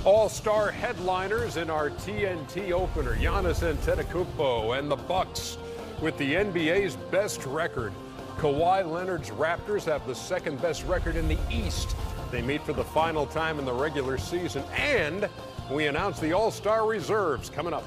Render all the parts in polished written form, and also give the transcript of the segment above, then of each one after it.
All-star headliners in our TNT opener, Giannis Antetokounmpo and the Bucks with the NBA's best record. Kawhi Leonard's Raptors have the second best record in the East. They meet for the final time in the regular season, and we announce the All-Star reserves coming up.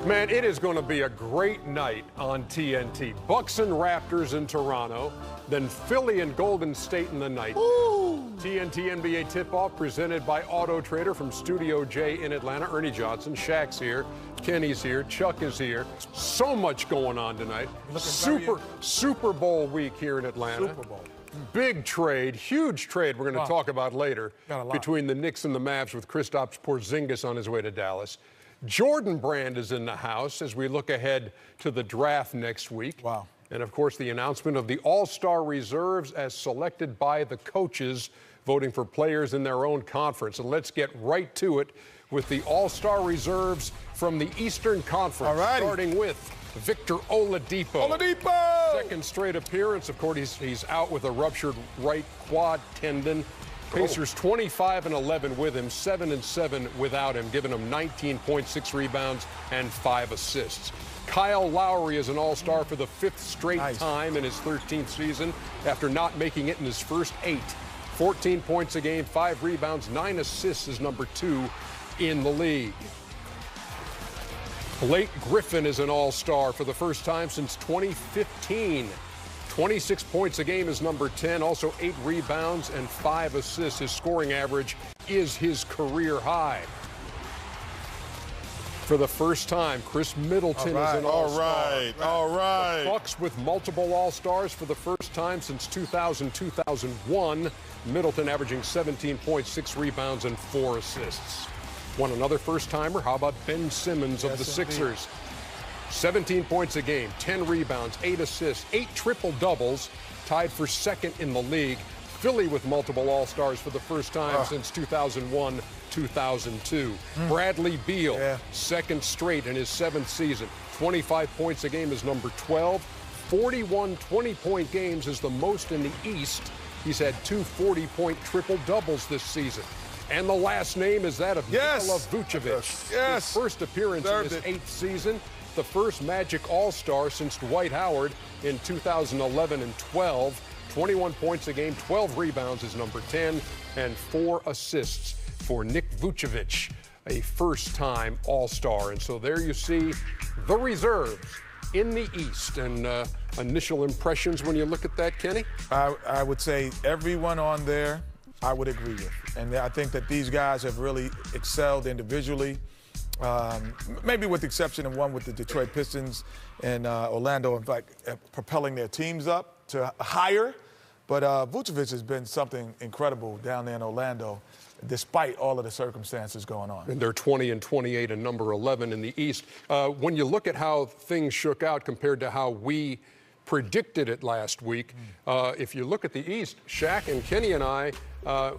Man, it is going to be a great night on TNT. Bucks and Raptors in Toronto, then Philly and Golden State in the night. Ooh. TNT NBA tip-off presented by Auto Trader from Studio J in Atlanta. Ernie Johnson, Shaq's here, Kenny's here, Chuck is here. So much going on tonight. Super Bowl week here in Atlanta. Super Bowl. Big trade, huge trade we're going to talk about later between the Knicks and the Mavs with Kristaps Porzingis on his way to Dallas. Jordan Brand is in the house as we look ahead to the draft next week. Wow. And, of course, the announcement of the All-Star reserves as selected by the coaches voting for players in their own conference. And let's get right to it with the All-Star reserves from the Eastern Conference, starting with Victor Oladipo. Second straight appearance. Of course, he's out with a ruptured right quad tendon. Pacers 25-11 with him, 7-7 without him, giving him 19.6 rebounds and 5 assists. Kyle Lowry is an all-star for the fifth straight time in his 13th season after not making it in his first 8. 14 points a game, 5 rebounds, 9 assists is number 2 in the league. Blake Griffin is an all-star for the first time since 2015. 26 points a game is number 10, also 8 rebounds and 5 assists. His scoring average is his career high. For the first time, Chris Middleton is an all-star. All right. The Bucks with multiple all-stars for the first time since 2000-2001. Middleton averaging 17 points, 6 rebounds, and 4 assists. One another first-timer. How about Ben Simmons of the Sixers? 17 points a game, 10 rebounds, 8 assists, 8 triple-doubles, tied for second in the league. Philly with multiple all-stars for the first time since 2001-2002. Bradley Beal, second straight in his 7th season. 25 points a game is number 12. 41 20-point games is the most in the East. He's had 2 40-point triple-doubles this season. And the last name is that of Nikola Vucevic. His first appearance in his 8th season. The first Magic All-Star since Dwight Howard in 2011 and 12. 21 points a game, 12 rebounds is number 10, and 4 assists for Nik Vucevic, a first-time All-Star. And so there you see the reserves in the East. And initial impressions when you look at that, Kenny? I would say everyone on there I would agree with. And I think that these guys have really excelled individually. Maybe with the exception of one with the Detroit Pistons and Orlando, in fact, propelling their teams up to higher. But Vucevic has been something incredible down there in Orlando, despite all of the circumstances going on. And they're 20-28 and number 11 in the East. When you look at how things shook out compared to how we predicted it last week, if you look at the East, Shaq and Kenny and I,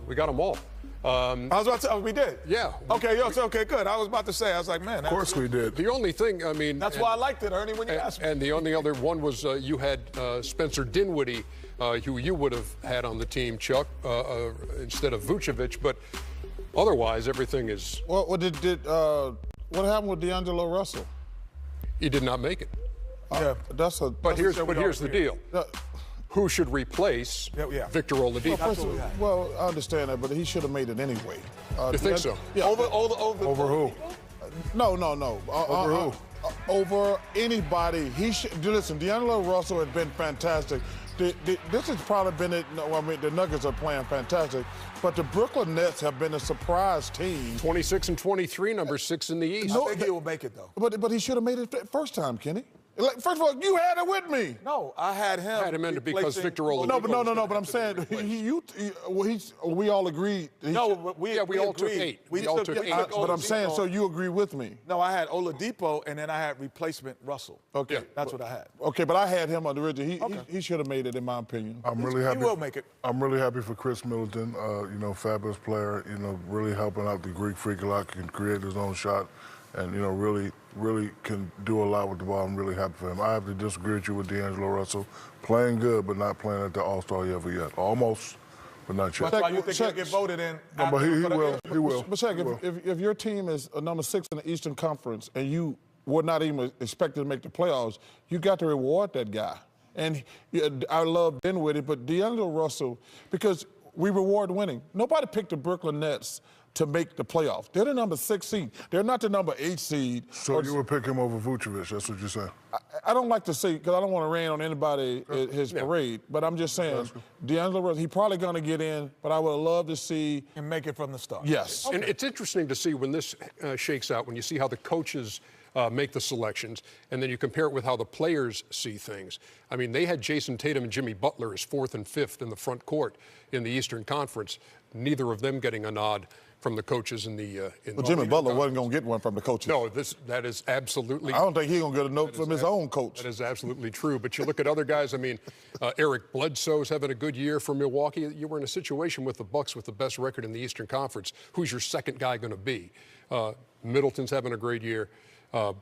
we got them all. I was about to say, we did? Yeah. Okay, okay, good. I was about to say, I was like, man. Of course we did. The only thing, I mean. That's why I liked it, Ernie, when you asked me. And the only other one was you had Spencer Dinwiddie, who you would have had on the team, Chuck, instead of Vucevic. But otherwise, everything is. Well, what happened with D'Angelo Russell? He did not make it. But here's the deal. Who should replace Victor Oladipo? Well, I understand that, but he should have made it anyway. You think so? Yeah. Over who? No. Over who? Over anybody. Listen, D'Angelo Russell has been fantastic. This has probably been it. No, I mean, the Nuggets are playing fantastic, but the Brooklyn Nets have been a surprise team. 26-23, number 6 in the East. I think he will make it, though. But he should have made it first time, Kenny. Like, first of all, you had it with me. No, I had him. I had him in because Victor Oladipo. No. But I'm saying we all agreed. We all took 8. We all took 8. But I'm saying, so you agree with me? No, I had Oladipo, and then I had replacement Russell. Okay, that's what I had. Okay, but I had him on the original. He should have made it, in my opinion. I'm really happy. He will make it. I'm really happy for Chris Middleton. Fabulous player. Really helping out the Greek Freak a lot. Can create his own shot. and really can do a lot with the ball. I'm really happy for him. I have to disagree with you with D'Angelo Russell, playing good but not playing at the All-Star level yet. Almost, but not yet. That's why you think he'll get voted in. No, but he will. He will. But Shaq, if your team is number 6 in the Eastern Conference and you were not even expected to make the playoffs, you got to reward that guy. And I love Dinwiddie, but D'Angelo Russell, because we reward winning. Nobody picked the Brooklyn Nets to make the playoffs. They're the number 6 seed. They're not the number 8 seed. So you would pick him over Vucevic, that's what you're saying? I don't like to say, because I don't want to rain on anybody his parade, but I'm just saying, D'Angelo Russell, he's probably going to get in, but I would love to see and make it from the start. Yes. Okay. And it's interesting to see when this shakes out, when you see how the coaches make the selections, and then you compare it with how the players see things. I mean, they had Jason Tatum and Jimmy Butler as 4th and 5th in the front court in the Eastern Conference, neither of them getting a nod from the coaches in the Well, Jimmy Butler wasn't going to get one from the coaches. No, that is absolutely. I don't think he's going to get a note from his own coach. That is absolutely true. But you look at other guys. I mean, Eric Bledsoe's having a good year for Milwaukee. You were in a situation with the Bucks with the best record in the Eastern Conference. Who's your second guy going to be? Middleton's having a great year.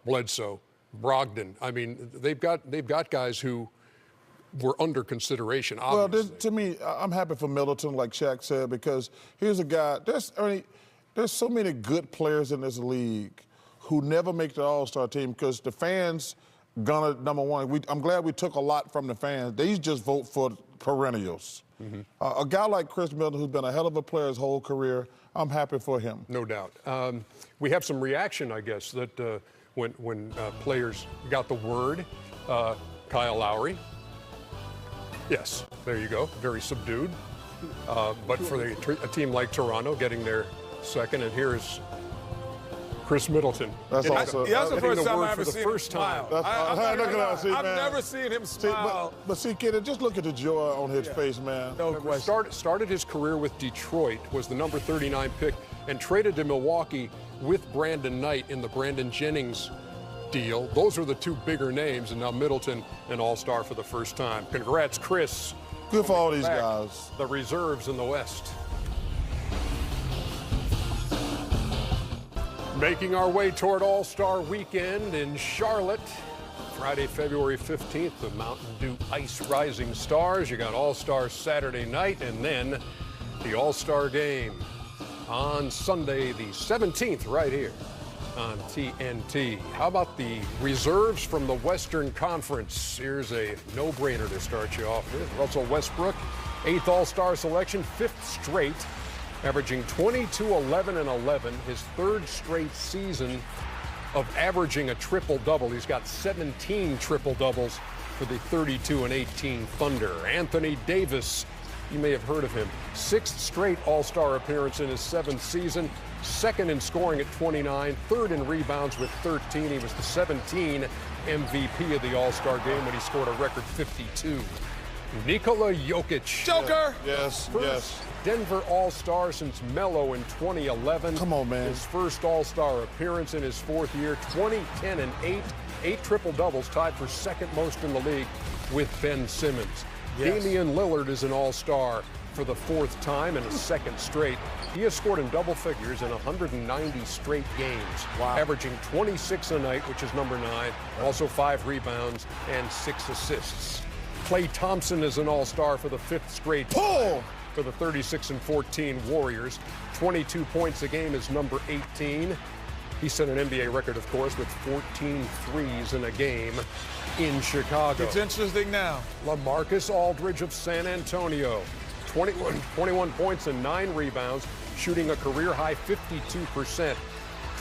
Bledsoe, Brogdon. I mean, they've got guys who were under consideration, obviously. Well, to me, I'm happy for Middleton, like Shaq said, because here's a guy. There's so many good players in this league who never make the All-Star team because the fans gonna, number one, I'm glad we took a lot from the fans. They just vote for perennials. Mm-hmm. A guy like Chris Middleton, who's been a hell of a player his whole career, I'm happy for him. No doubt. We have some reaction, I guess, that when players got the word. Kyle Lowry. Yes, there you go. Very subdued. But for a team like Toronto getting their second, and here is Chris Middleton. That's also that's the first time I've ever seen him smile. I've never seen him smile. But see, kid, just look at the joy on his face, man. No question. Started his career with Detroit, was the number 39 pick, and traded to Milwaukee with Brandon Knight in the Brandon Jennings deal. Those are the two bigger names, and now Middleton, an All-Star for the first time. Congrats, Chris. Good for all these guys. The reserves in the West. Making our way toward All-Star Weekend in Charlotte. Friday, February 15th, the Mountain Dew Ice Rising Stars. You got All-Star Saturday night, and then the All-Star Game on Sunday, the 17th, right here on TNT. How about the reserves from the Western Conference? Here's a no-brainer to start you off with. Russell Westbrook, 8th All-Star selection, 5th straight, averaging 22, 11, and 11. His 3rd straight season of averaging a triple-double. He's got 17 triple-doubles for the 32 and 18 Thunder. Anthony Davis, you may have heard of him. 6th straight All-Star appearance in his 7th season. 2nd in scoring at 29, 3rd in rebounds with 13. He was the 17 MVP of the All-Star Game when he scored a record 52. Nikola Jokic. Joker! Yes, yes. Denver All-Star since Melo in 2011. Come on, man. His first All-Star appearance in his 4th year, 20, 10, and 8. 8 triple-doubles, tied for 2nd most in the league with Ben Simmons. Yes. Damian Lillard is an All-Star for the 4th time and his 2nd straight. He has scored in double figures in 190 straight games, averaging 26 a night, which is number 9, also 5 rebounds and 6 assists. Klay Thompson is an All-Star for the 5th straight time for the 36 and 14 Warriors. 22 points a game is number 18. He set an NBA record, of course, with 14 threes in a game in Chicago. It's interesting now. LaMarcus Aldridge of San Antonio, 21 points and 9 rebounds, shooting a career-high 52%.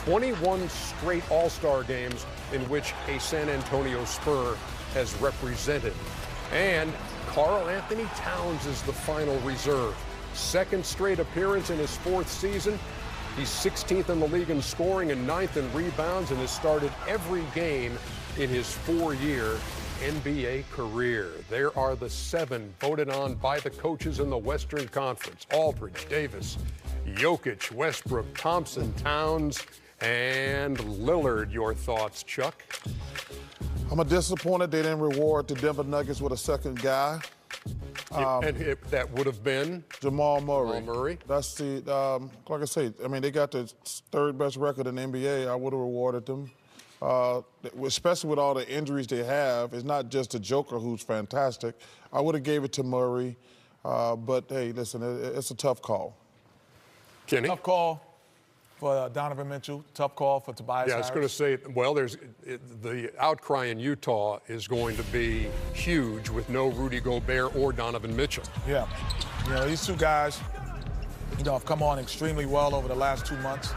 21 straight All-Star games in which a San Antonio Spur has represented. And Karl Anthony Towns is the final reserve. 2nd straight appearance in his 4th season. He's 16th in the league in scoring and 9th in rebounds, and has started every game in his 4-year NBA career. There are the 7 voted on by the coaches in the Western Conference: Aldridge, Davis, Jokic, Westbrook, Thompson, Towns, and Lillard. Your thoughts, Chuck? I'm disappointed they didn't reward the Denver Nuggets with a 2nd guy. That would have been Jamal Murray. Jamal Murray. That's the, like I say, I mean, they got the third best record in the NBA. I would have rewarded them. Especially with all the injuries they have. It's not just the Joker who's fantastic. I would have gave it to Murray. But, hey, listen, it's a tough call. Kenny? Tough call for Donovan Mitchell. Tough call for Tobias Harris. I was going to say, well, the outcry in Utah is going to be huge with no Rudy Gobert or Donovan Mitchell. Yeah. You know, these two guys, have come on extremely well over the last 2 months.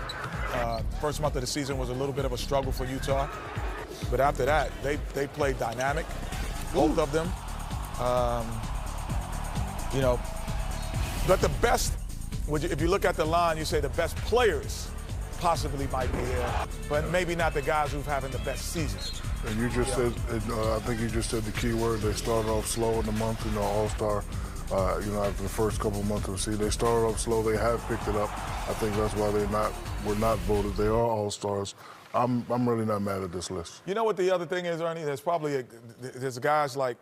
First month of the season was a little bit of a struggle for Utah. But after that, they played dynamic, both of them. But the best, if you look at the line, you say the best players possibly might be there, but maybe not the guys who've having the best seasons. And you just said, I think you just said the key word. They started off slow in the month, All-Star. After the first couple of months of the season, they started off slow. They have picked it up. I think that's why were not voted. They are All-Stars. I'm really not mad at this list. You know what the other thing is, Ernie? There's guys like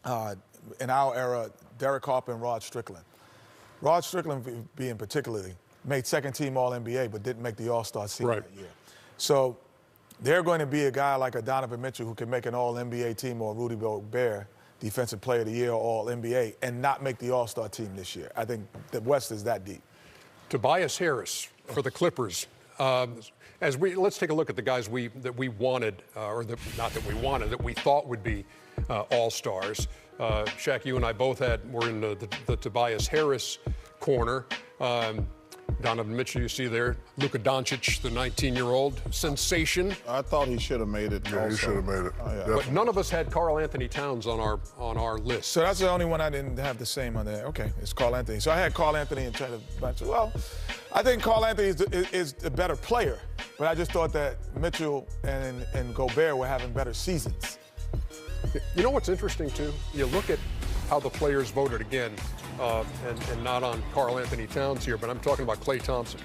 in our era, Derek Harper and Rod Strickland. Rod Strickland, being particularly, made second-team All-NBA, but didn't make the All-Star team that year. So they're going to be a guy like a Donovan Mitchell who can make an All-NBA team, or Rudy Gobert, Defensive Player of the Year, or All-NBA, and not make the All-Star team this year. I think the West is that deep. Tobias Harris for the Clippers. Let's take a look at the guys that we wanted, that we thought would be All-Stars. Shaq, you and I both were in the Tobias Harris corner. Donovan Mitchell, you see there. Luka Doncic, the 19-year-old sensation. I thought he should have made it. Yeah, he should have made it. Oh, yeah. But none of us had Karl Anthony Towns on our list. So that's the only one I didn't have the same on there. Okay, it's Karl Anthony. So I had Karl Anthony and tried to. Well, I think Karl Anthony is a better player, but I just thought that Mitchell and Gobert were having better seasons. You know what's interesting, too? You look at how the players voted again, and not on Karl Anthony Towns here, but I'm talking about Klay Thompson.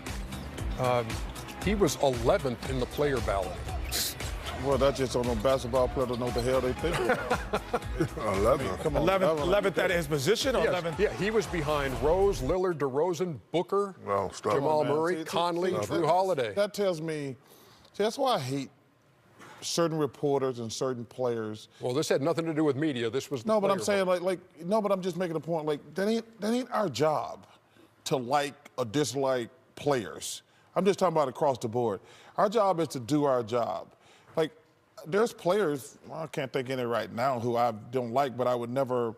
He was 11th in the player ballot. Well, that's just on a basketball player to know what the hell they think about. 11th. Come on, 11th at his position, or Yes. 11th? Yeah, he was behind Rose, Lillard, DeRozan, Booker, Jamal Murray, Conley, Drew Holiday. That tells me, that's why I hate certain reporters and certain players. Well, this had nothing to do with media. This was no, but I'm saying no, but I'm just making a point. Like that ain't our job to like or dislike players. I'm just talking about across the board. Our job is to do our job. Like there's players, I can't think of any right now who I don't like, but I would never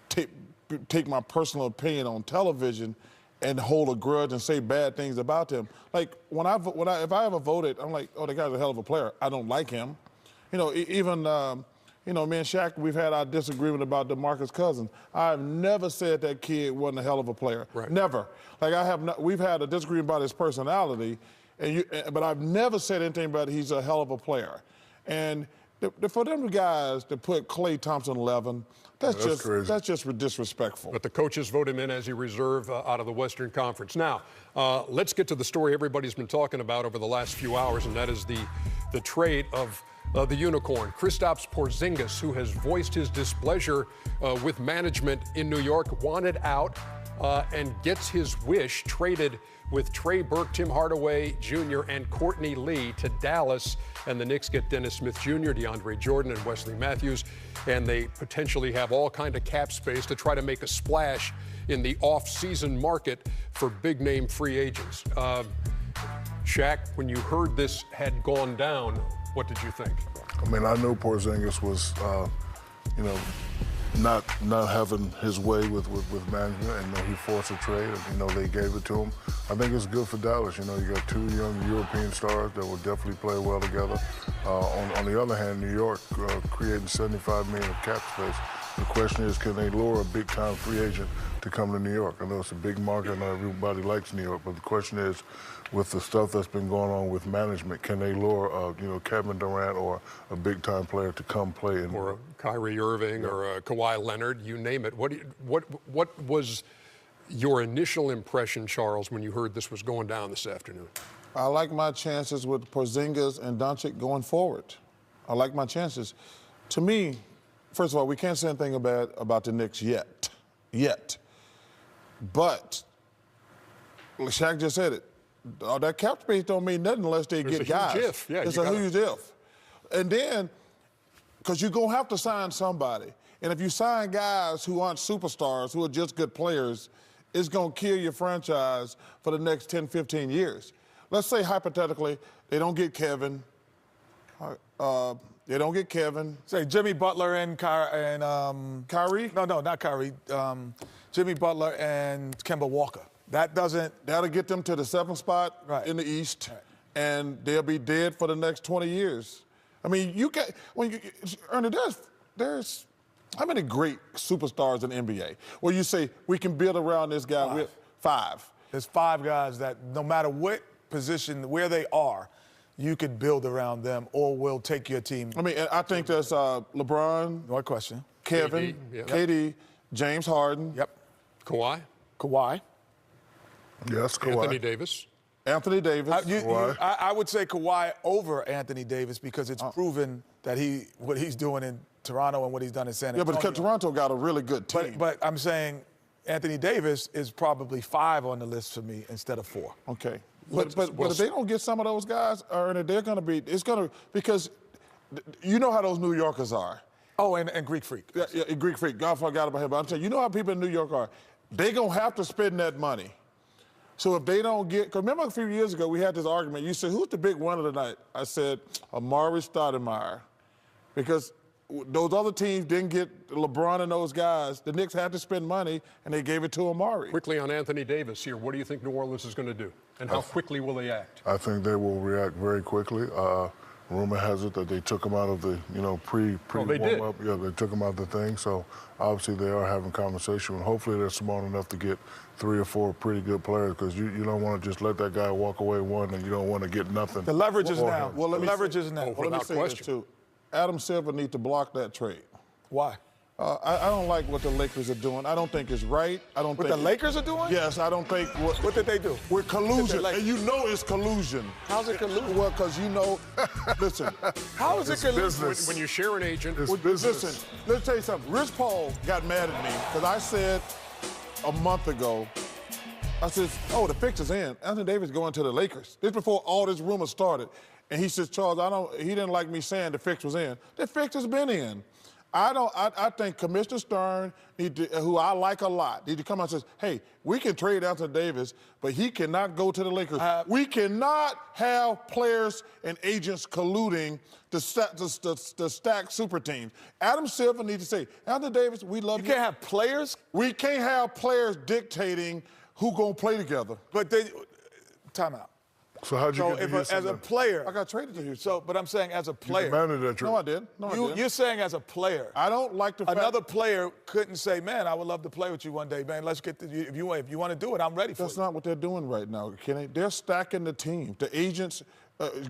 take my personal opinion on television and hold a grudge and say bad things about them. Like if I ever voted, I'm like, oh, the guy's a hell of a player. I don't like him. Even me and Shaq, we've had our disagreement about DeMarcus Cousins. I've never said that kid wasn't a hell of a player. Right. Never. Like we've had a disagreement about his personality, but I've never said anything about he's a hell of a player. And for them guys to put Klay Thompson 11, that's just disrespectful. But the coaches vote him in as a reserve out of the Western Conference. Now, let's get to the story everybody's been talking about over the last few hours, and that is the trade of the unicorn, Kristaps Porzingis, who has voiced his displeasure with management in New York, wanted out, and gets his wish, traded with Trey Burke, Tim Hardaway Jr., and Courtney Lee to Dallas. And the Knicks get Dennis Smith Jr., DeAndre Jordan, and Wesley Matthews. And they potentially have all kind of cap space to try to make a splash in the off-season market for big-name free agents. Shaq, when you heard this had gone down, what did you think? I mean, I knew Porzingis was, not having his way with management, and he forced a trade, and they gave it to him. I think it's good for Dallas. You got two young European stars that will definitely play well together. On the other hand, New York creating $75 million of cap space. The question is, can they lure a big-time free agent to come to New York? I know it's a big market, and everybody likes New York, but the question is, with the stuff that's been going on with management, can they lure, Kevin Durant or a big-time player to come play in? Or a Kyrie Irving or a Kawhi Leonard, you name it. What was your initial impression, Charles, when you heard this was going down this afternoon? I like my chances with Porzingis and Doncic going forward. I like my chances. To me, first of all, we can't say anything bad about the Knicks yet. yet. But Shaq just said it. That cap space don't mean nothing unless they get guys. Huge if. Yeah, it's a huge if. And then, because you're going to have to sign somebody. And if you sign guys who aren't superstars, who are just good players, it's going to kill your franchise for the next 10, 15 years. Let's say, hypothetically, they don't get Kevin. They don't get Kevin. Say Jimmy Butler and Kyrie? No, not Kyrie. Jimmy Butler and Kemba Walker. That'll get them to the 7th spot in the East, and they'll be dead for the next 20 years. I mean, Ernie, there's how many great superstars in the NBA where you say we can build around this guy with 5? There's 5 guys that no matter what position, where they are, you could build around them or will take your team. I mean, I think there's LeBron. No question. Kevin, KD, James Harden. Yep. Kawhi. Yes, Kawhi. Anthony Davis. I would say Kawhi over Anthony Davis because it's proven that what he's doing in Toronto and what he's done in San Antonio. Yeah, but Toronto got a really good team. But I'm saying Anthony Davis is probably 5 on the list for me instead of 4. Okay. But if they don't get some of those guys, Ernie, they're going to be, because you know how those New Yorkers are. Oh, and Greek Freak. Yeah, Greek Freak. God forgot about him. But I'm saying, you know how people in New York are. They're going to have to spend that money. So if they don't get, because remember a few years ago we had this argument. You said, who's the big winner tonight? I said, Amari Stoudemire. Because those other teams didn't get LeBron and those guys. The Knicks had to spend money, and they gave it to Amari. Quickly on Anthony Davis here. What do you think New Orleans is going to do? And how quickly will they act? I think they will react very quickly. Rumor has it that they took him out of the, pre-warm-up. Yeah, they took him out of the thing. So obviously they are having conversation. And hopefully they're smart enough to get 3 or 4 pretty good players because you don't want to just let that guy walk away one and you don't want to get nothing. The leverage is now. Well, let me leverage is now. Well, let me say this too. Adam Silver needs to block that trade. Why? I don't like what the Lakers are doing. I don't think it's right. What the Lakers are doing? Yes, I don't think. What did they do? With collusion, and you know it's collusion. How's it collusion? Well, because listen. How is it collusion? When you share an agent. Listen, let's tell you something. Rich Paul got mad at me because I said a month ago, I said, the fix is in. Anthony Davis going to the Lakers. This before all this rumor started. And he says, Charles, he didn't like me saying the fix was in. The fix has been in. I think Commissioner Stern, who I like a lot, need to come out and say, hey, we can trade Anthony Davis, but he cannot go to the Lakers. We cannot have players and agents colluding to stack super teams. Adam Silver needs to say, Anthony Davis, we love you. You can't have players? We can't have players dictating who going to play together. But time out. So how'd you get to Houston? As a player, I got traded to Houston. But I'm saying as a player. You demanded that trade. No, I didn't. No, I didn't. You're saying as a player. I don't like the fact. Another player couldn't say, man, I would love to play with you one day, man. Let's get if you want to do it, I'm ready for it. That's not what they're doing right now, Kenny. They're stacking the team. The agents,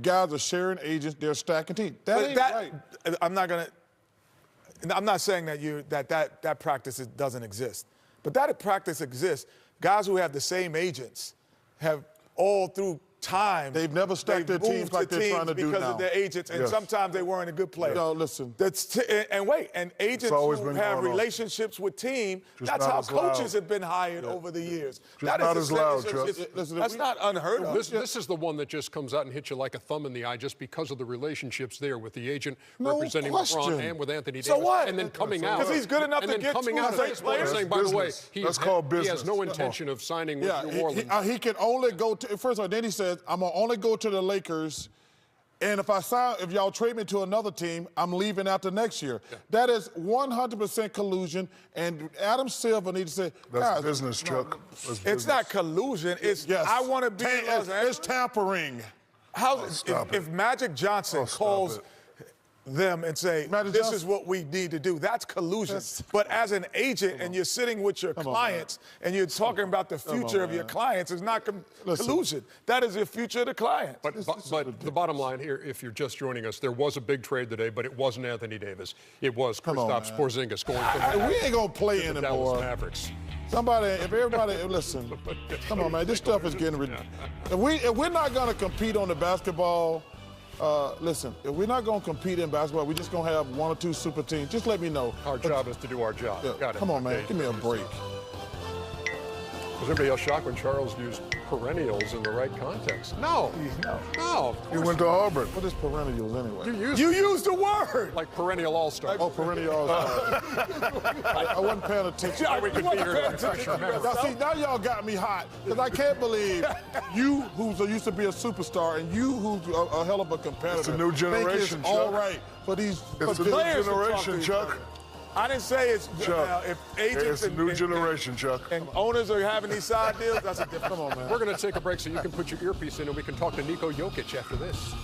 guys are sharing agents. They're stacking teams. That ain't right. I'm not saying that practice doesn't exist, but that practice exists. Guys who have the same agents have all through time. They've never stacked their teams like they're trying to do now. Because of their agents, and sometimes they weren't a good player. No, listen. And agents who have relationships with teams, that's how coaches have been hired over the years. Just not as loud, Chuck. That's not unheard of. This is the one that just comes out and hits you like a thumb in the eye just because of the relationships there with the agent representing LeBron and with Anthony Davis. So what? And then coming out. Because he's good enough to get coming out great players. saying, by the way, he has no intention of signing with New Orleans. He can only go to, first of all, then he says, I'm going to only go to the Lakers, and if y'all trade me to another team, I'm leaving after next year. Yeah. That is 100% collusion, and Adam Silver needs to say, that's business, Chuck. It's not collusion. I want to be. It's tampering. If Magic Johnson calls them and say, this is what we need to do, that's collusion. But as an agent and you're sitting with your clients and you're talking about the future of your clients, it's not collusion. That is the future of the client. But the bottom line here, if you're just joining us, there was a big trade today, but it wasn't Anthony Davis. It was Kristaps Porzingis going from we ain't going to play anymore. Dallas Mavericks. If everybody, listen, come on, man, this stuff is getting ridiculous. If we're not going to compete on the basketball Listen, if we're not going to compete in basketball, we're just going to have one or two super teams. Just let me know. Our job is to do our job. Yeah, Got it. come on, man. Okay. Give me a break. Was anybody else shocked when Charles used perennials in the right context? No. No. He went to Harvard. What is perennials anyway? You used the word. Like perennial all-star. Oh, perennial all-star. I wasn't paying attention. We could be here to refresh your memory. Now, see, now y'all got me hot because I can't believe you, who's used to be a superstar, and you, who's a hell of a competitor, It's a new generation, think it's all Chuck. right for these It's a new players to talk to generation, each Chuck. other. I didn't say it's Chuck, if agents it's a new generation, Chuck. and owners are having these side deals. That's a different. Come on, man. We're going to take a break so you can put your earpiece in and we can talk to Niko Jokic after this.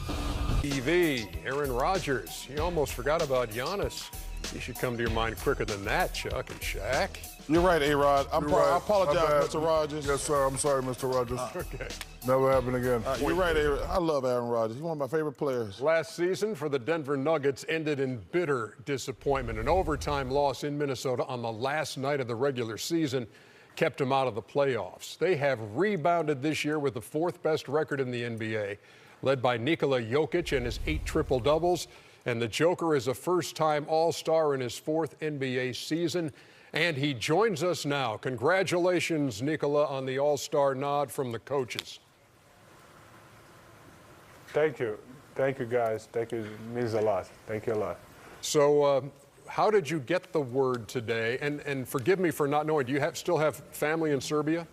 TV, Aaron Rodgers. You almost forgot about Giannis. He should come to your mind quicker than that, Chuck and Shaq. You're right, A-Rod. You're right. I apologize, My bad. Mr. Rogers. Yes, sir. I'm sorry, Mr. Rogers. Okay. Never happen again. You're right, A-Rod. I love Aaron Rodgers. He's one of my favorite players. Last season for the Denver Nuggets ended in bitter disappointment. An overtime loss in Minnesota on the last night of the regular season kept them out of the playoffs. They have rebounded this year with the fourth best record in the NBA, led by Nikola Jokic and his 8 triple-doubles. And the Joker is a first-time All-Star in his 4th NBA season. And he joins us now. Congratulations, Nikola, on the All-Star nod from the coaches. Thank you. Thank you, guys. Thank you. It means a lot. Thank you a lot. So how did you get the word today? And forgive me for not knowing, do you still have family in Serbia?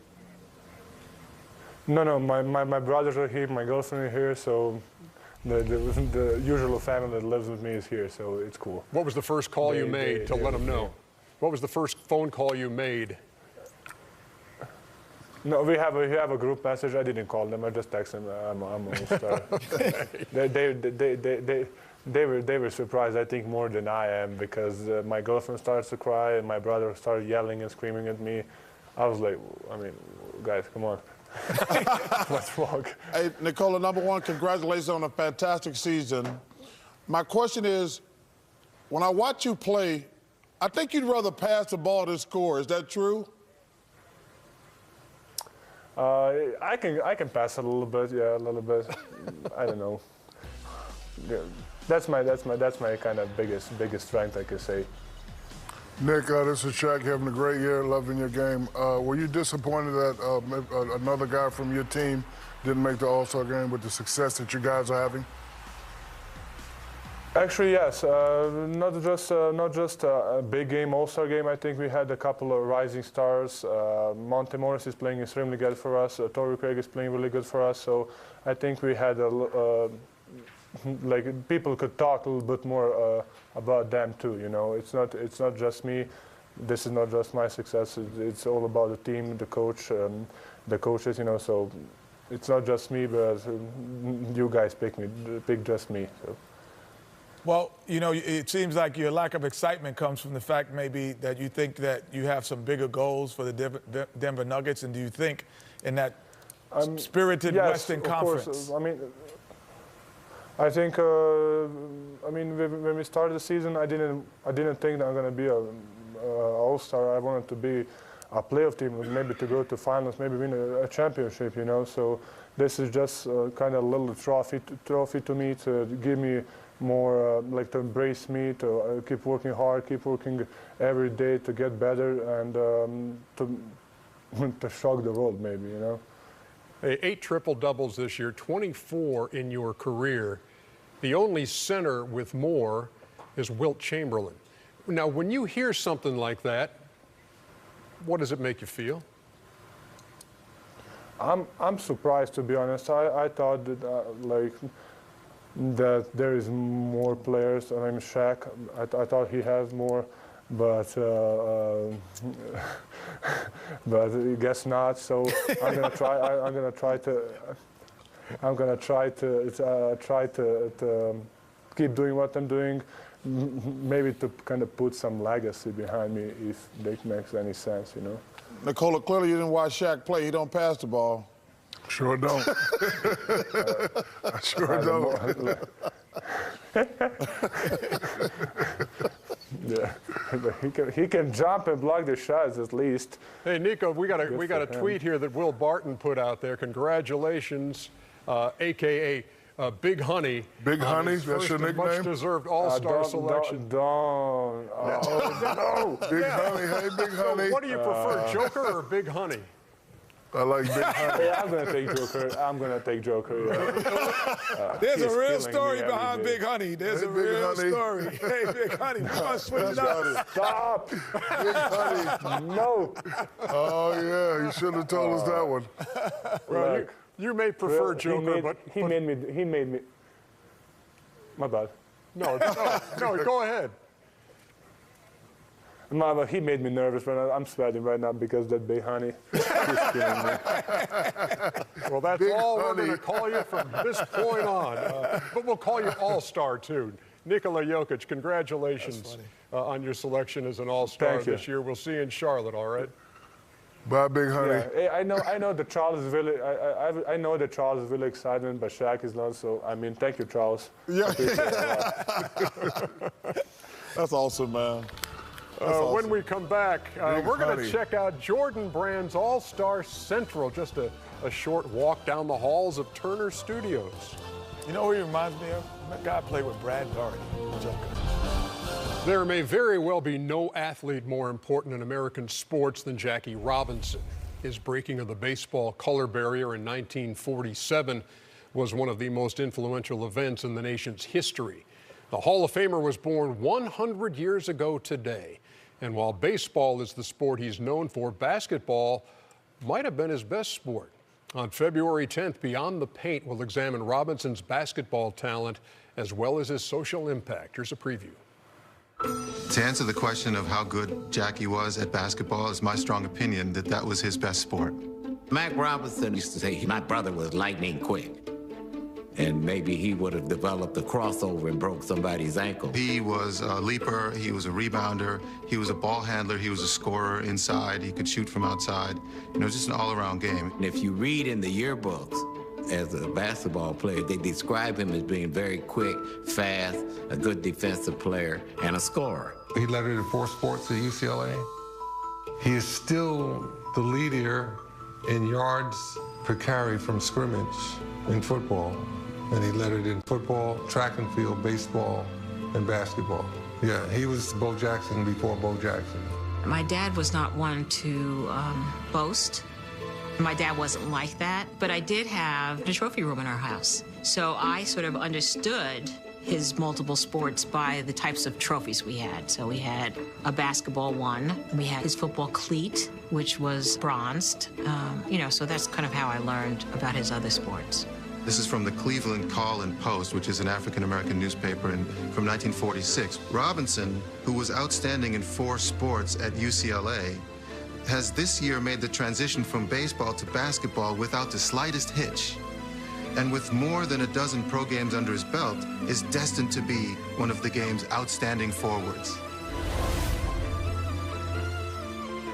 No, my brothers are here, my girlfriend is here, so the usual family that lives with me is here, so it's cool. What was the first call you made to let them know? What was the first phone call you made? No, we have a group message. I didn't call them. I just texted them. I'm an All-Star. They were surprised, I think, more than I am, because my girlfriend starts to cry and my brother started yelling and screaming at me. I was like, I mean, guys, come on. Let's walk. Hey, Nikola, number one, congratulations on a fantastic season. My question is, when I watch you play, I think you'd rather pass the ball than score. Is that true? I can pass a little bit, yeah, a little bit. I don't know. Yeah, that's my kind of biggest strength, I could say. Nick, this is Shaq, having a great year, loving your game. Were you disappointed that another guy from your team didn't make the All-Star game with the success that you guys are having? Actually, yes. Not just a big game, All-Star game. I think we had a couple of rising stars. Monte Morris is playing extremely good for us. Torrey Craig is playing really good for us. So I think we had like people could talk a little bit more about them too. You know, it's not just me. This is not just my success. It's all about the team, the coach, the coaches. You know, so it's not just me, but you guys pick just me. So. Well, you know, it seems like your lack of excitement comes from the fact maybe that you think that you have some bigger goals for the Denver Nuggets, and do you think in that spirited yes, Western of Conference? Course. I mean, I think when we started the season, I didn't think that I'm going to be an All-Star. I wanted to be a playoff team, maybe to go to finals, maybe win a championship. You know, so this is just kind of a little trophy to me, to give me more, like, to embrace me, to keep working hard, keep working every day to get better, and to shock the world, maybe, you know. 8 triple-doubles this year, 24 in your career. The only center with more is Wilt Chamberlain. Now, when you hear something like that, what does it make you feel? I'm surprised, to be honest. I thought that that there is more players. I mean, Shaq, I thought he has more, but but I guess not. So I'm gonna try. I'm gonna try to keep doing what I'm doing. Maybe to kind of put some legacy behind me, if that makes any sense, you know. Nikola, clearly you didn't watch Shaq play. He don't pass the ball. Sure don't. I sure don't. Yeah, he can jump and block the shots at least. Hey, Nico, we got a tweet here that Will Barton put out there. Congratulations, AKA Big Honey. Big Honey, his that's your first and nickname? much-deserved All-Star selection. Don't. Oh, no. Big Honey, hey, Big Honey. What do you prefer, Joker or Big Honey? I like Big Honey. Yeah, I'm gonna take Joker. I'm gonna take Joker. Yeah. There's a He's real killing story me behind every day. Big Honey. There's Hey, a Big real Honey. story. Hey, Big Honey, we're gonna switch it up. Stop. Big Honey. No. Oh, yeah, you should have told us that one. Well, you may prefer Joker, but he made me. My bad. no, go ahead. No, he made me nervous, but I'm sweating right now because that Big Honey. He's killing me. Well, that's Big all we're Honey. going to call you from this point on. But we'll call you All-Star, too. Nikola Jokic, congratulations on your selection as an All-Star Thank you. this year. We'll see you in Charlotte, all right? Bye, Big Honey. Yeah, hey, I know that Charles is really. I know that Charles is really excited, but Shaq is not. So I mean, thank you, Charles. Yeah. That's awesome, man. When we come back, we're going to Honey. check out Jordan Brand's All-Star Central, just a short walk down the halls of Turner Studios. You know who he reminds me of? That guy played with Brad Daugherty, Joker. There may very well be no athlete more important in American sports than Jackie Robinson. His breaking of the baseball color barrier in 1947 was one of the most influential events in the nation's history. The Hall of Famer was born 100 years ago today. And while baseball is the sport he's known for, basketball might have been his best sport. On February 10th, Beyond the Paint will examine Robinson's basketball talent as well as his social impact. Here's a preview. To answer the question of how good Jackie was at basketball, it's my strong opinion that that was his best sport. Mac Robinson used to say my brother was lightning quick. And maybe he would have developed a crossover and broke somebody's ankle. He was a leaper, he was a rebounder, he was a ball handler, he was a scorer inside, he could shoot from outside. You know, just an all-around game. And if you read in the yearbooks, as a basketball player, they describe him as being very quick, fast, a good defensive player, and a scorer. He lettered in 4 sports at UCLA. He is still the leader in yards per carry from scrimmage in football. And he lettered in football, track and field, baseball, and basketball. Yeah, he was Bo Jackson before Bo Jackson. My dad was not one to boast. My dad wasn't like that, but I did have a trophy room in our house. So I sort of understood his multiple sports by the types of trophies we had. So we had a basketball one, we had his football cleat, which was bronzed. So that's kind of how I learned about his other sports. This is from the Cleveland Call and Post, which is an African-American newspaper from 1946. Robinson, who was outstanding in 4 sports at UCLA, has this year made the transition from baseball to basketball without the slightest hitch. And with more than a dozen pro games under his belt, is destined to be one of the game's outstanding forwards.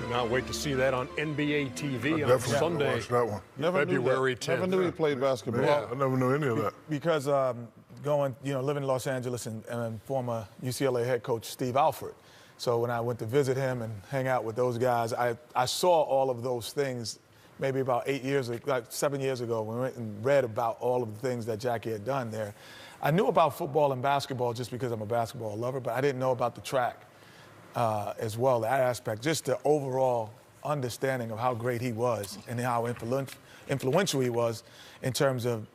Cannot wait to see that on NBA TV on Definitely Sunday, watch that one. February 10th. Never knew he played basketball. Yeah, I never knew any of that. Because living in Los Angeles and former UCLA head coach Steve Alford. So when I went to visit him and hang out with those guys, I saw all of those things maybe about 7 years ago when we went and read about all of the things that Jackie had done there. I knew about football and basketball just because I'm a basketball lover, but I didn't know about the track as well, that aspect, just the overall understanding of how great he was and how influential he was in terms of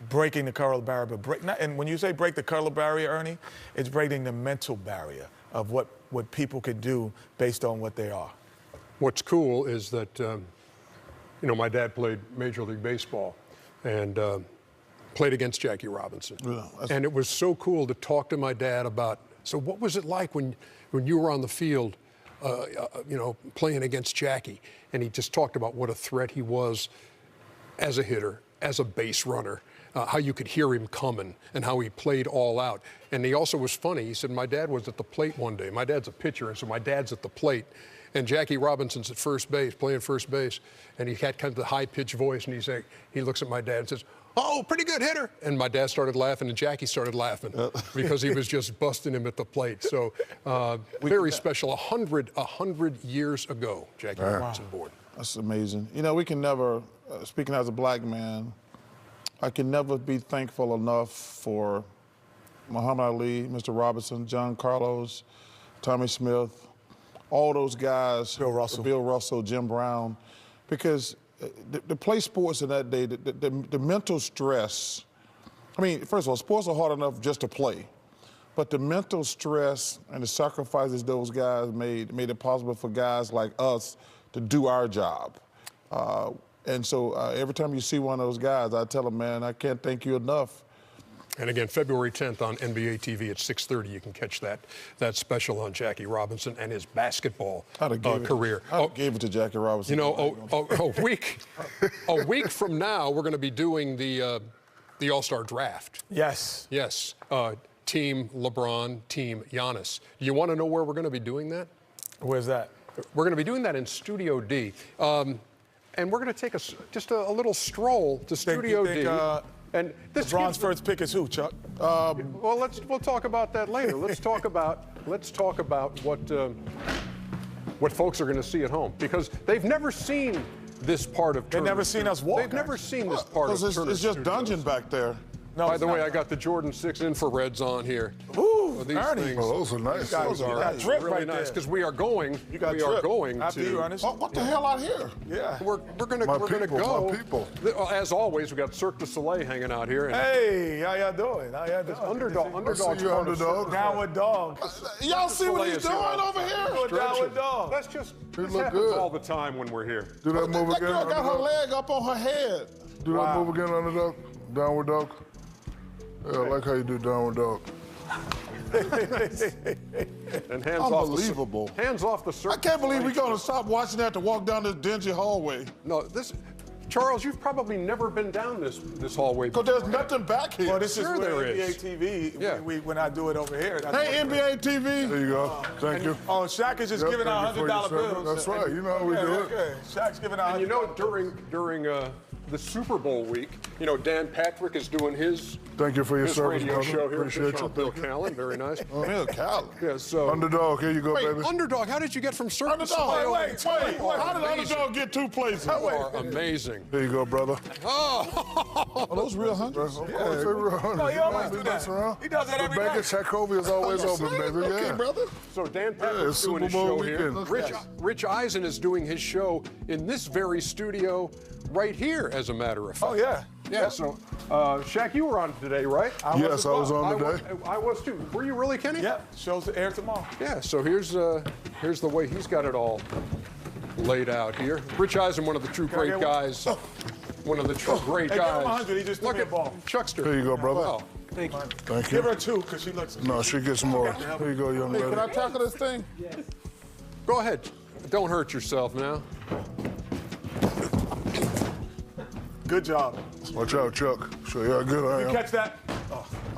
breaking the color barrier. And when you say break the color barrier, Ernie, it's breaking the mental barrier of what people could do based on what they are. What's cool is that, my dad played Major League Baseball and played against Jackie Robinson. Yeah, and it was so cool to talk to my dad about, so what was it like when you were on the field, playing against Jackie? And he just talked about what a threat he was as a hitter, as a base runner, how you could hear him coming and how he played all out. And he also was funny. He said, my dad was at the plate one day. My dad's a pitcher, and so my dad's at the plate. And Jackie Robinson's at first base, playing first base. And he had kind of the high-pitched voice, and he looks at my dad and says, "Oh, pretty good hitter." And my dad started laughing, and Jackie started laughing because he was just busting him at the plate. So very special. 100 years ago, Jackie Robinson born. That's amazing. We can never, speaking as a black man, I can never be thankful enough for Muhammad Ali, Mr. Robinson, John Carlos, Tommy Smith, all those guys, Bill Russell, Jim Brown, because to play sports in that day, the mental stress, I mean, first of all, sports are hard enough just to play, but the mental stress and the sacrifices those guys made it possible for guys like us to do our job. And so every time you see one of those guys, I tell them, man, I can't thank you enough. And again, February 10th on NBA TV at 6:30, you can catch that special on Jackie Robinson and his basketball career. I gave it to Jackie Robinson. You know, a week from now, we're going to be doing the All-Star Draft. Yes. Yes. Team LeBron, Team Giannis. Do you want to know where we're going to be doing that? Where's that? We're going to be doing that in Studio D. And we're going to take just a little stroll to Studio D. And this LeBron's first pick is who, Chuck? Well, we'll talk about that later. Let's talk about what folks are going to see at home, because they've never seen this part of Turner. They've never seen us walk. They've never seen this part of Turner. It's just dungeon back there. No, by the way, I got the Jordan 6 infrareds on here. Ooh, these things. Oh, those are nice. Those are really nice, because we are going. After you, Ernest. What the hell out here? Yeah. We're gonna go. My people. As always, we got Cirque du Soleil hanging out here. And hey, how y'all doing? Underdog. Downward dog. Y'all see what he's doing over here? Downward dog. That's just this look happens good. all the time when we're here. Do that move That again. girl got her Underdog. leg up on her head. Do that move again, underdog. Downward dog. Yeah, I like how you do downward dog. And hands Unbelievable. Hands off the Cirque. I can't believe we're going to stop watching that to walk down this dingy hallway. No, Charles, you've probably never been down this hallway before. Because there's nothing back here. Well, this Sure is where there is. NBA TV, Yeah. when I do it over here. Hey, NBA TV. There you go. Thank you. Oh, Shaq is just giving out $100 bills. That's right. You know how we do it. Okay. Shaq's giving out. And you know, during the Super Bowl week, you know, Dan Patrick is doing his Thank you for your service, radio brother. show here. Appreciate you. Bill Callen, very nice. Bill Callen. Yeah, so Underdog, here you go, Wait, baby. Underdog, how did you get from Cirque du Soleil? Underdog. Wait. You are How did amazing. Underdog get two places? You are amazing. Here you go, brother. Are those real hundreds? Of course, they were 100. No, he always do that. mess around. He does that every The night. Vegas Checkovia is always open, baby. Okay, Yeah. brother. So Dan Patrick's it's doing his Super Bowl show here. weekend. Rich Eisen is doing his show in this very studio right here, as a matter of fact. Oh, yeah. Yeah, so, Shaq, you were on today, right? Yes, I was on today. I was too. Were you really, Kenny? Yeah, show's air tomorrow. Yeah, so here's the way he's got it all laid out here. Rich Eisen, one of the true I great get one? guys. One of the true great Hey, give guys. him 100. He just threw Look me a at ball. Chuckster. Here you go, brother. Wow. Thank you. Thank Give you. her 2, because she looks. No, she gets more. Here you go, young Hey, can I lady. tackle this thing? Go ahead. Don't hurt yourself now. Good job. Watch out, Chuck. Show you how good I You am. catch that?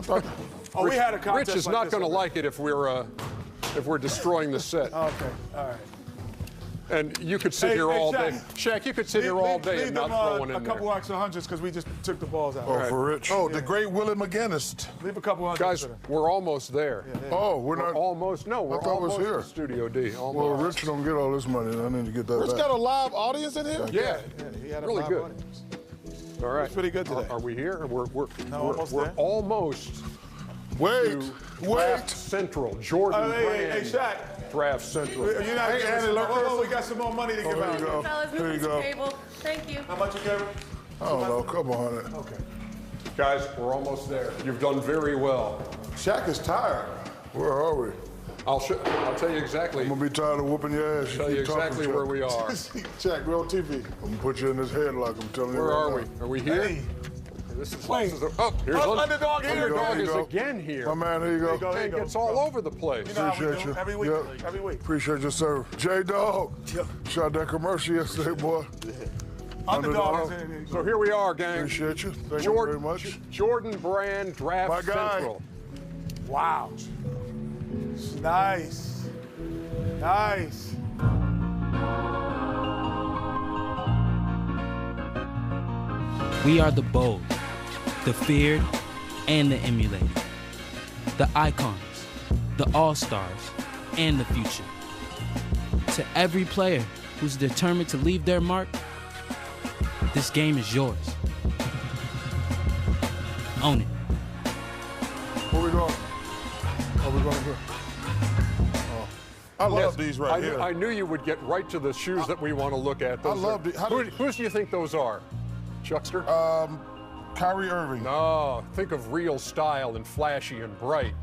Oh, we had a contest. Rich is like not this going to already. like it if we're destroying the set. Okay, all right. And you could sit Hey, here all Shaq. day. Shaq, you could sit here all day Leave and not them, throw one in a couple there. extra hundreds, because we just took the balls out. Oh, for Rich. Oh, the great Willie McGinnis. Leave a couple hundreds. Guys, for them. we're almost there. Oh, we're We're not. almost. No, we're thought it was almost here. at Studio D. Well, Almost. Rich don't get all this money. I need to get that Rich back. got a live audience in here? Yeah, He had a really live good. audience. All right. pretty good today. Are we here? We're almost we're there. almost Wait, to Draft wait. Central. Jordan Hey, Brand. Shaq. Draft Central. You're not getting Andy, look oh, we got some more money to give Here out. you go. Fellas, Here you move to go. the table. Thank you. How much you gave him? I don't know, a couple hundred. Okay. Guys, we're almost there. You've done very well. Shaq is tired. Where are we? I'll tell you exactly. I'm gonna be tired of whooping your ass. Tell you exactly where we are. Shaq, real TV. I'm gonna put you in this headlock. I'm telling you. Where right are now. we? Are we here? Hey. This is Wait. here's Underdog here. Underdog Here you is go. again here. My man, here you go. go. Man gets all over the place. You know how we Appreciate do you. every week. Yep. Every week. Appreciate your service. J-Dog. Yep. Shot that commercial yesterday, boy. Underdog is in it. So here we are, gang. Appreciate you. Thank you very much. Jordan Brand Draft My guy. Central. Wow. Nice. Nice. We are the bold, the feared, and the emulated. The icons, the all-stars, and the future. To every player who's determined to leave their mark, this game is yours. Own it. Where we going? Are we going here? I love Yes, these right here. I knew you would get right to the shoes that we want to look at. Those love whose do you think those are, Chuckster? Kyrie Irving. No, think of real style and flashy and bright.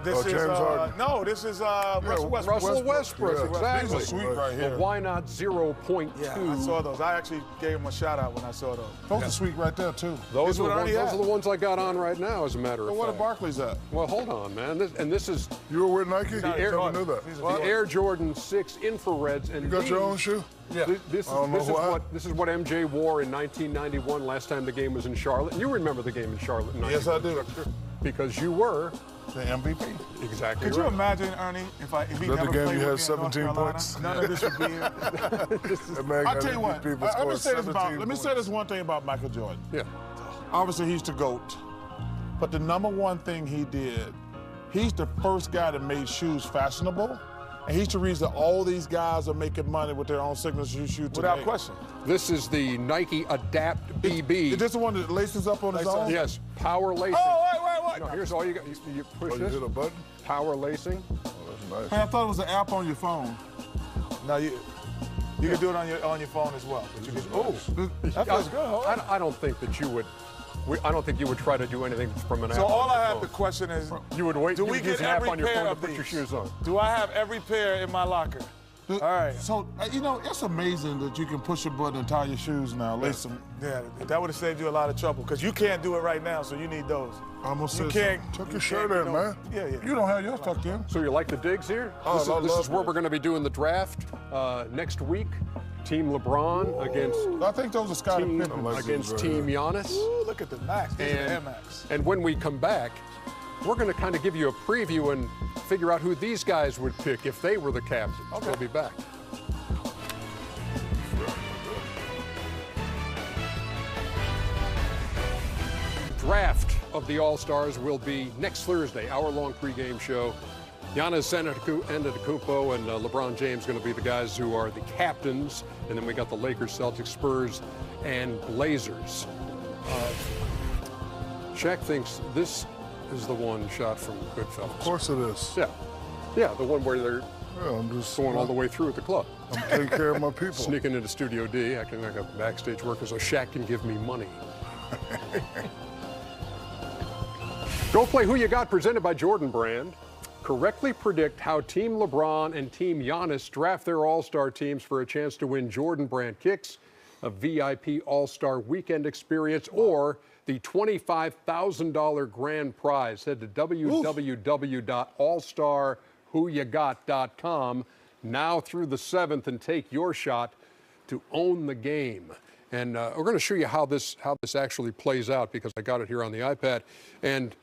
This is James Harden. no, this is Russell Westbrook. Russell Westbrook, Yeah. exactly. These are sweet right here. Well, why not 0.2? Yeah, I saw those. I actually gave him a shout out when I saw those. Those are sweet right there, too. Those what are Ernie the had. ones I got on right now, as a matter But of what are fact. Barkley's at? Well, hold on, man. This is You were with Nike? Air- I knew that. the Air Jordan 6 infrareds, and You got your own shoe? Yeah. This I don't know why. is what MJ wore in 1991, last time the game was in Charlotte. And you remember the game in Charlotte in Yes, I 91, do. Chuckster, because you were The MVP. exactly Could you right. imagine, Ernie, if he that never the game played you had with me in North 17 Carolina? points? None of this would be here. That man I got tell you what, people let me scoring say this about, 17 let me say points. this one thing about Michael Jordan. Yeah. Obviously, he's the GOAT. But the number one thing he did, he's the first guy that made shoes fashionable. And he's the reason all these guys are making money with their own signature shoe today. Without question. This is the Nike Adapt BB. Is this the one that laces up on his own? Yes, power lacing. Oh, wait. No, here's all you got. You push Oh, you this. hit a button? Power lacing. Oh, that's nice. Man, I thought it was an app on your phone. No, you can do it on your phone as well. But you can, that feels good. I don't think that you would. I don't think you would try to do anything from an app. So all on I your have phone. to question is, You would wait. do you we would use get an app every on your pair phone to of put your these? shoes on. Do I have every pair in my locker? All right. So, you know, it's amazing that you can push a button and tie your shoes now, lace them. Yeah, that would have saved you a lot of trouble because you can't do it right now, so you need those. I almost You said can't. Tuck you your shirt can't in, do man. Yeah. You don't have yours tucked in. So you like the digs here? Oh, this is, I this love is where it. we're going to be doing the draft next week. Team LeBron against I think those are Scottie Team Pippen. like against those, Team Giannis. Ooh, look at the Max. These are Air And, Max. and when we come back, we're going to kind of give you a preview and figure out who these guys would pick if they were the captains. Okay. We'll be back. Draft of the All-Stars will be next Thursday, hour-long pregame show. Giannis Antetokounmpo and LeBron James going to be the guys who are the captains. And then we got the Lakers, Celtics, Spurs, and Blazers. Shaq thinks this is the one shot from Goodfellas. Of course it is. Yeah, the one where they're Yeah, I'm just going all the way through at the club. I'm taking care of my people. Sneaking into Studio D, acting like a backstage worker so Shaq can give me money. Go play Who You Got, presented by Jordan Brand. Correctly predict how Team LeBron and Team Giannis draft their All-Star teams for a chance to win Jordan Brand kicks, a VIP All-Star weekend experience, or the $25,000 grand prize. Head to www.allstarwhoyougot.com now through the 7th and take your shot to own the game. And we're going to show you how this actually plays out because I got it here on the iPad. And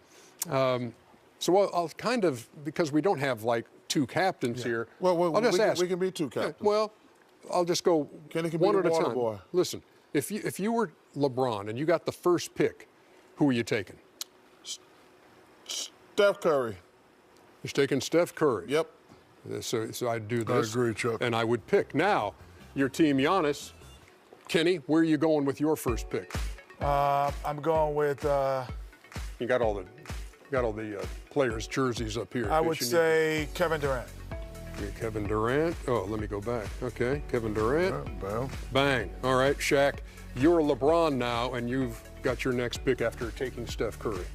so I'll kind of, because we don't have like two captains here, Well, I'll just ask. we can be two captains. Well, I'll just go Kenny can one be at the a water time. boy. Listen, if you were LeBron and you got the first pick, who are you taking? Steph Curry. You're taking Steph Curry. Yep. So I'd do I this. agree, Chuck. And I would pick. Now, your team Giannis. Kenny, where are you going with your first pick? I'm going with. You got all the players' jerseys up here. I would say Kevin Durant. Kevin Durant. Oh, let me go back. Okay, Kevin Durant. Bam. Bang. All right, Shaq. You're LeBron now, and you've got your next pick after taking Steph Curry.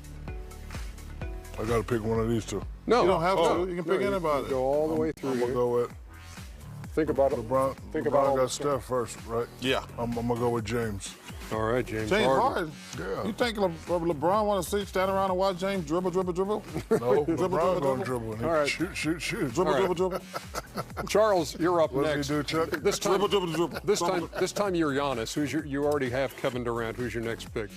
I got to pick one of these two. No, You don't have to. You can pick you anybody. Go all the way through I'm gonna here. go with Think about it. LeBron. Think LeBron about all got the- Steph first, right? Yeah. I'm gonna go with James. All right, James James Harden. Harden. Yeah. You think LeBron want to stand around and watch James dribble? No, LeBron gonna dribble. All right. Shoot. Dribble. Charles, you're up What does next. he do, Chuck? This time, Dribble. this time you're Giannis. You already have Kevin Durant. Who's your next pick?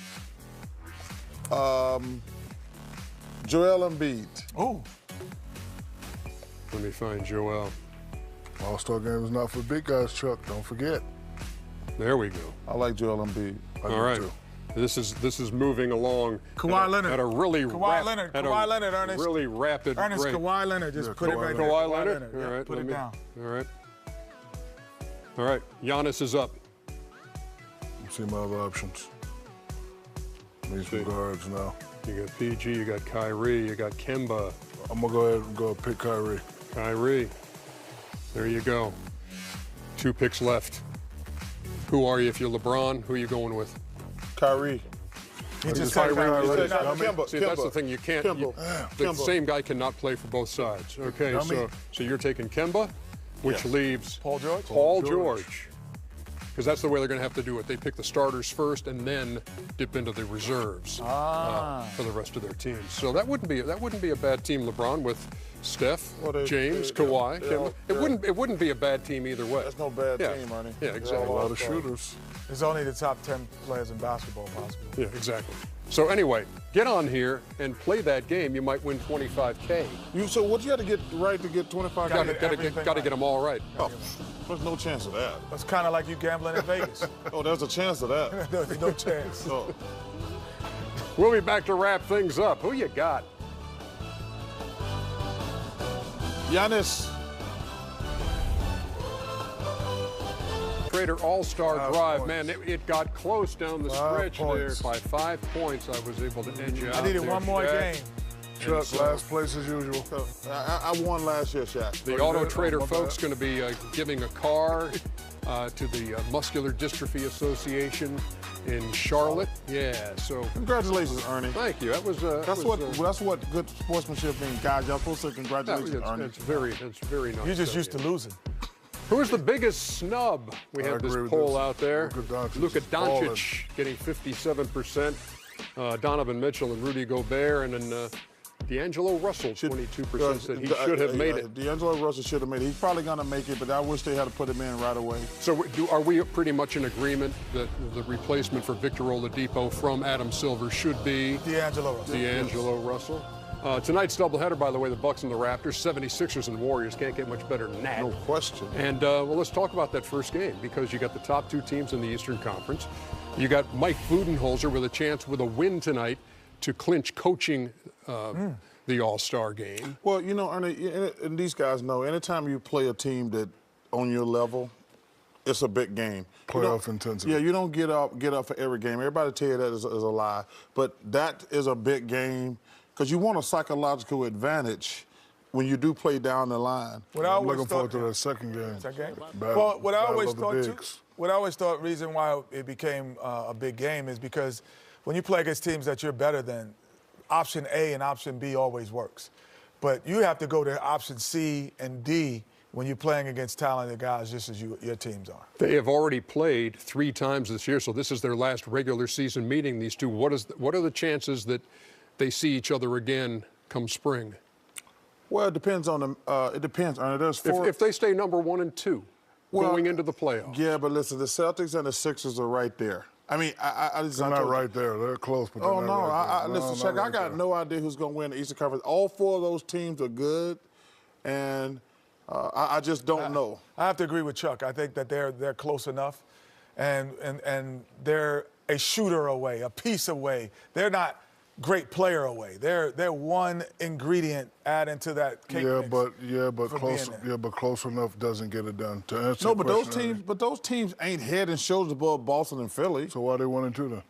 Joel Embiid. Oh. Let me find Joel. All-Star game is not for big guys, Chuck. Don't forget. There we go. I like Joel Embiid. I do All right. too. This is moving along. Kawhi Leonard. At a really Kawhi Leonard, Ernest. really rapid Ernest, rate. Kawhi Leonard. Just put it Kawhi right there. Kawhi Leonard. Yeah, All right, put let it me- down. All right. Giannis is up. Let's see my other options. Need some guards now. You got PG, you got Kyrie, you got Kemba. I'm going to go ahead and go pick Kyrie. Kyrie. There you go. 2 picks left. Who are you if you're LeBron? Who are you going with? Kyrie. He just Kyrie. Kemba. See, that's the thing. You can't. The Kemba. same guy cannot play for both sides. Okay, so you're taking Kemba, which leaves Paul George. Paul George. Because that's the way they're going to have to do it. They pick the starters first and then dip into the reserves for the rest of their teams. So that wouldn't be a bad team, LeBron, with Steph, James, Kawhi. It wouldn't be a bad team either way. That's no bad team, Ernie. Yeah, exactly. A lot of shooters. It's only the top 10 players in basketball possible. Yeah, exactly. So anyway, get on here and play that game. You might win $25K. So what you had to get right to get 25? Got to get them all right. Oh, there's no chance of that. It's kind of like you gambling in Vegas. Oh, there's a chance of that. no chance. Oh. We'll be back to wrap things up. Who you got? Giannis. Trader All-Star Drive, man, it got close down the stretch there. By 5 points, I was able to edge out. I needed one more game. Chuck, last place as usual. I won last year, Shaq. The Auto Trader folks going to be giving a car to the Muscular Dystrophy Association in Charlotte. Yeah, so congratulations, Ernie. Thank you. That was that's what good sportsmanship means, guys. Y'all supposed to say congratulations, Ernie. That's very nice. You're just used to losing. Who is the biggest snub? We have this poll out there. Luka Doncic Ballin'. getting 57%. Donovan Mitchell and Rudy Gobert, and then D'Angelo Russell, 22% said he should have made it. D'Angelo Russell should have made it. He's probably going to make it, but I wish they had to put him in right away. So are we pretty much in agreement that the replacement for Victor Oladipo from Adam Silver should be D'Angelo Russell? Tonight's doubleheader, by the way, the Bucks and the Raptors, 76ers and Warriors. Can't get much better than that. No question. And, well, let's talk about that first game, because you got the top 2 teams in the Eastern Conference. You got Mike Budenholzer with a chance with a win tonight to clinch coaching the All-Star game. Well, you know, Ernie, and these guys know, anytime you play a team that on your level, it's a big game. Playoff intensity. Yeah, you don't get up for every game. Everybody tell you that is a lie. But that is a big game because you want a psychological advantage when you do play down the line. I'm looking forward to that second game. Well, what I always thought, reason why it became a big game is because when you play against teams that you're better than, option A and option B always works. But you have to go to option C and D when you're playing against talented guys just as your teams are. They have already played 3 times this year, so this is their last regular season meeting, these two. What are the chances that they see each other again come spring? Well, it depends on them. It depends, Ernie. There's 4. If they stay number 1 and 2 going into the playoffs. Yeah, but listen, the Celtics and the Sixers are right there. I mean, they're not right there. They're close, but they're not right there. Listen, Chuck, I got no idea who's going to win the Eastern Conference. All 4 of those teams are good, and I just don't know. I have to agree with Chuck. I think that they're close enough, and they're a shooter away, a piece away. They're not great player away. They're one ingredient adding to that cake mix. But close enough doesn't get it done. To answer no, but those teams ain't head and shoulders above Boston and Philly. So why are they 1 and 2 then?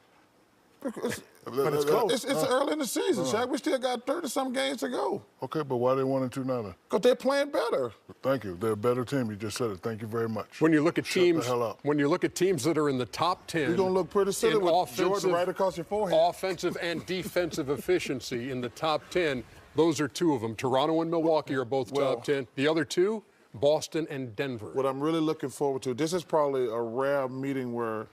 But it's close. It's early in the season, Shaq. We still got 30-some games to go. Okay, but why are they 1 and 2 now then? Because they're playing better. Thank you. They're a better team. You just said it. Thank you very much. When you look at teams, that are in the top 10, you're gonna look pretty silly with Jordan right across your forehead. Offensive and defensive efficiency in the top 10. Those are 2 of them. Toronto and Milwaukee are both top 10. The other 2, Boston and Denver. What I'm really looking forward to, this is probably a rare meeting where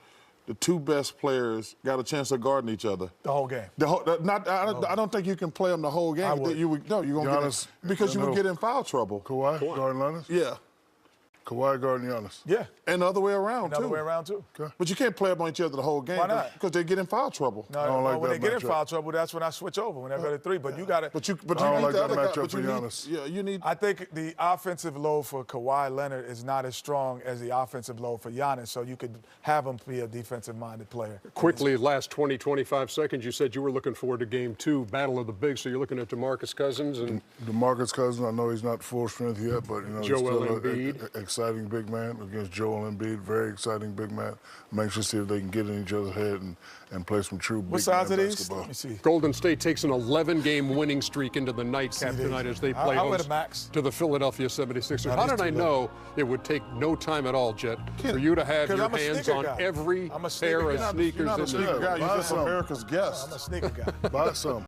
the 2 best players got a chance of guarding each other. The whole game. I don't think you can play them the whole game. You're gonna because you would get in foul trouble. Kawhi guarding Giannis? Yeah. Kawhi guarding Giannis? Yeah. And the other way around, too. Another way around, too. Okay. But you can't play them on each other the whole game. Why not? Because they get in foul trouble. No, when they get in foul trouble, that's when I switch over, when I go to 3. But you got to. But you I don't like that matchup for Giannis. Yeah, you need. I think the offensive load for Kawhi Leonard is not as strong as the offensive load for Giannis, so you could have him be a defensive-minded player. Quickly, last 20, 25 seconds, you said you were looking forward to Game 2, Battle of the Bigs, so you're looking at DeMarcus Cousins and DeMarcus Cousins. I know he's not full strength yet, but Joel he's still Embiid. exciting big man against Joel Embiid. Very exciting big man. I'm anxious to see if they can get in each other's head and play some true big man basketball. Let me see. Golden State takes an 11-game winning streak into the nightcap tonight as they play host to the Philadelphia 76ers. How did I know it would take no time at all, Jet, for you to have your hands on every pair of sneakers? You're not a sneaker guy. You're just Buy some. America's guest. I'm a sneaker guy. Buy some.